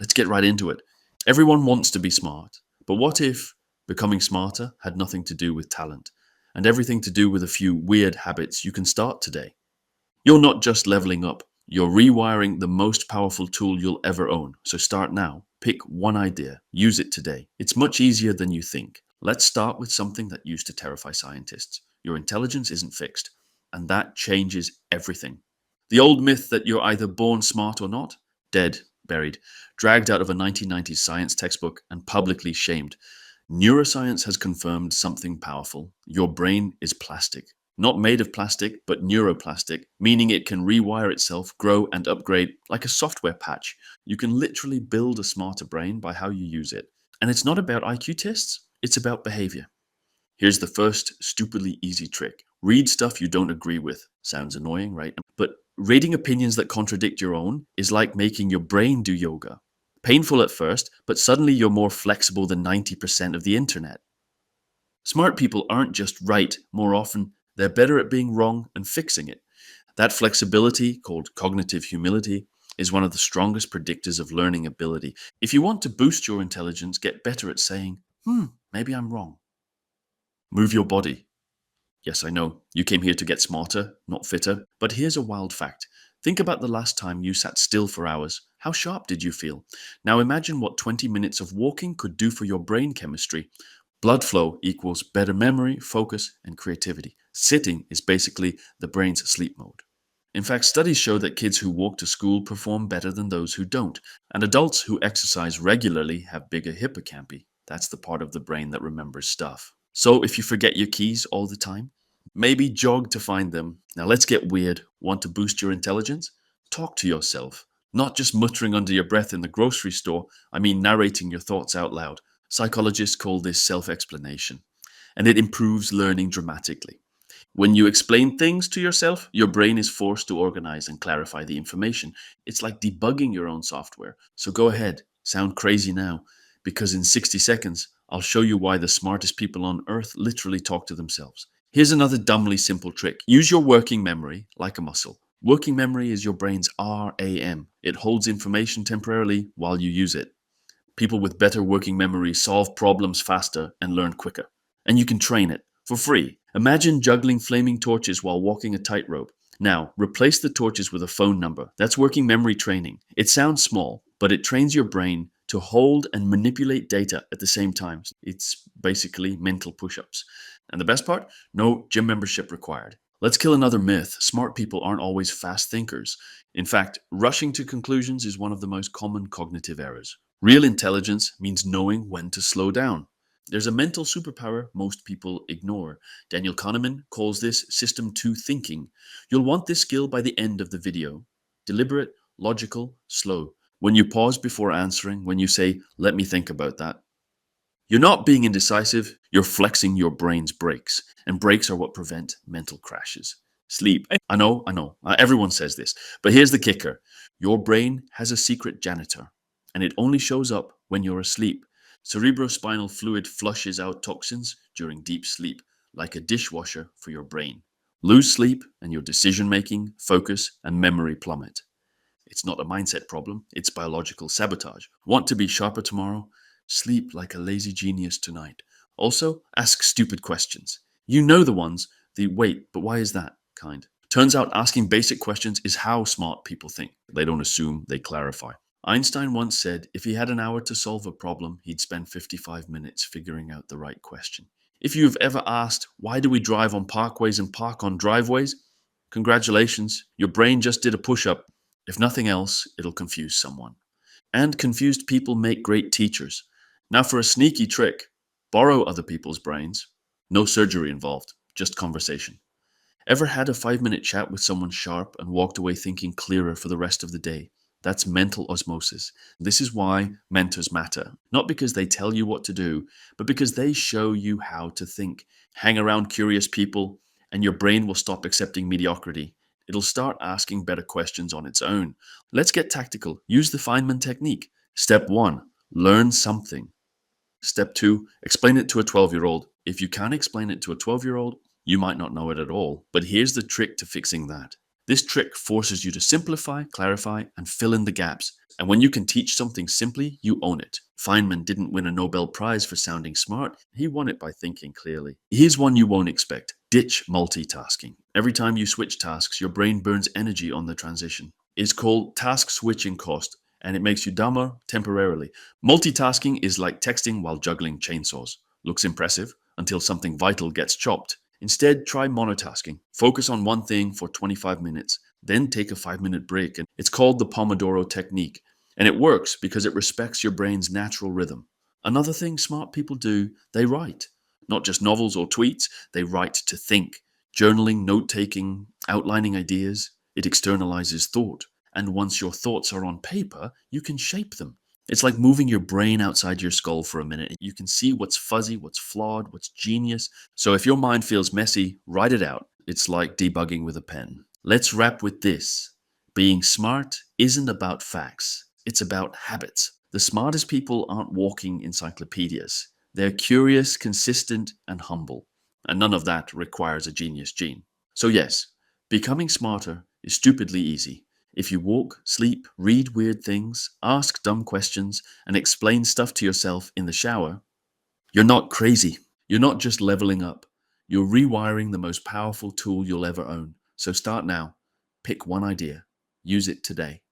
Let's get right into it. Everyone wants to be smart, but what if becoming smarter had nothing to do with talent and everything to do with a few weird habits you can start today? You're not just leveling up, you're rewiring the most powerful tool you'll ever own. So start now. Pick one idea, use it today. It's much easier than you think. Let's start with something that used to terrify scientists. Your intelligence isn't fixed, and that changes everything. The old myth that you're either born smart or not, dead, buried, dragged out of a 1990s science textbook and publicly shamed. Neuroscience has confirmed something powerful. Your brain is plastic. Not made of plastic, but neuroplastic, meaning it can rewire itself, grow, and upgrade like a software patch. You can literally build a smarter brain by how you use it. And it's not about IQ tests, it's about behavior. Here's the first stupidly easy trick. Read stuff you don't agree with. Sounds annoying, right? But reading opinions that contradict your own is like making your brain do yoga. Painful at first, but suddenly you're more flexible than 90% of the internet. Smart people aren't just right more often, they're better at being wrong and fixing it. That flexibility, called cognitive humility, is one of the strongest predictors of learning ability. If you want to boost your intelligence, get better at saying, maybe I'm wrong. Move your body. Yes, I know, you came here to get smarter, not fitter, but here's a wild fact. Think about the last time you sat still for hours. How sharp did you feel? Now imagine what 20 minutes of walking could do for your brain chemistry. Blood flow equals better memory, focus, and creativity. Sitting is basically the brain's sleep mode. In fact, studies show that kids who walk to school perform better than those who don't, and adults who exercise regularly have bigger hippocampi. That's the part of the brain that remembers stuff. So if you forget your keys all the time, maybe jog to find them. Now let's get weird. Want to boost your intelligence? Talk to yourself. Not just muttering under your breath in the grocery store, I mean narrating your thoughts out loud. Psychologists call this self-explanation, and it improves learning dramatically. When you explain things to yourself, your brain is forced to organize and clarify the information. It's like debugging your own software. So go ahead, sound crazy now, because in 60 seconds, I'll show you why the smartest people on earth literally talk to themselves. Here's another dumbly simple trick. Use your working memory like a muscle. Working memory is your brain's RAM. It holds information temporarily while you use it. People with better working memory solve problems faster and learn quicker. And you can train it for free. Imagine juggling flaming torches while walking a tightrope. Now, replace the torches with a phone number. That's working memory training. It sounds small, but it trains your brain to hold and manipulate data at the same time. It's basically mental push-ups. And the best part? No gym membership required. Let's kill another myth. Smart people aren't always fast thinkers. In fact, rushing to conclusions is one of the most common cognitive errors. Real intelligence means knowing when to slow down. There's a mental superpower most people ignore. Daniel Kahneman calls this System 2 thinking. You'll want this skill by the end of the video. Deliberate, logical, slow. When you pause before answering, when you say, let me think about that. You're not being indecisive, you're flexing your brain's brakes. And brakes are what prevent mental crashes. Sleep. I know. Everyone says this. But here's the kicker. Your brain has a secret janitor, and it only shows up when you're asleep. Cerebrospinal fluid flushes out toxins during deep sleep, like a dishwasher for your brain. Lose sleep, and your decision-making, focus, and memory plummet. It's not a mindset problem, it's biological sabotage. Want to be sharper tomorrow? Sleep like a lazy genius tonight. Also, ask stupid questions. You know the ones, the wait, but why is that kind. Turns out asking basic questions is how smart people think. They don't assume, they clarify. Einstein once said if he had an hour to solve a problem, he'd spend 55 minutes figuring out the right question. If you've ever asked, why do we drive on parkways and park on driveways? Congratulations, your brain just did a push-up. If nothing else, it'll confuse someone. And confused people make great teachers. Now for a sneaky trick, borrow other people's brains. No surgery involved, just conversation. Ever had a 5-minute chat with someone sharp and walked away thinking clearer for the rest of the day? That's mental osmosis. This is why mentors matter. Not because they tell you what to do, but because they show you how to think. Hang around curious people, and your brain will stop accepting mediocrity. It'll start asking better questions on its own. Let's get tactical. Use the Feynman technique. Step 1, learn something. Step 2, explain it to a 12-year-old. If you can't explain it to a 12-year-old, you might not know it at all. But here's the trick to fixing that. This trick forces you to simplify, clarify, and fill in the gaps. And when you can teach something simply, you own it. Feynman didn't win a Nobel Prize for sounding smart. He won it by thinking clearly. Here's one you won't expect. Ditch multitasking. Every time you switch tasks, your brain burns energy on the transition. It's called task switching cost, and it makes you dumber temporarily. Multitasking is like texting while juggling chainsaws. Looks impressive until something vital gets chopped. Instead, try monotasking. Focus on one thing for 25 minutes, then take a 5-minute break. And it's called the Pomodoro technique. And it works because it respects your brain's natural rhythm. Another thing smart people do, they write. Not just novels or tweets, they write to think. Journaling, note taking, outlining ideas, it externalizes thought. And once your thoughts are on paper, you can shape them. It's like moving your brain outside your skull for a minute. You can see what's fuzzy, what's flawed, what's genius. So if your mind feels messy, write it out. It's like debugging with a pen. Let's wrap with this. Being smart isn't about facts. It's about habits. The smartest people aren't walking encyclopedias. They're curious, consistent, and humble. And none of that requires a genius gene. So yes, becoming smarter is stupidly easy. If you walk, sleep, read weird things, ask dumb questions, and explain stuff to yourself in the shower, you're not crazy. You're not just leveling up. You're rewiring the most powerful tool you'll ever own. So start now. Pick one idea. Use it today.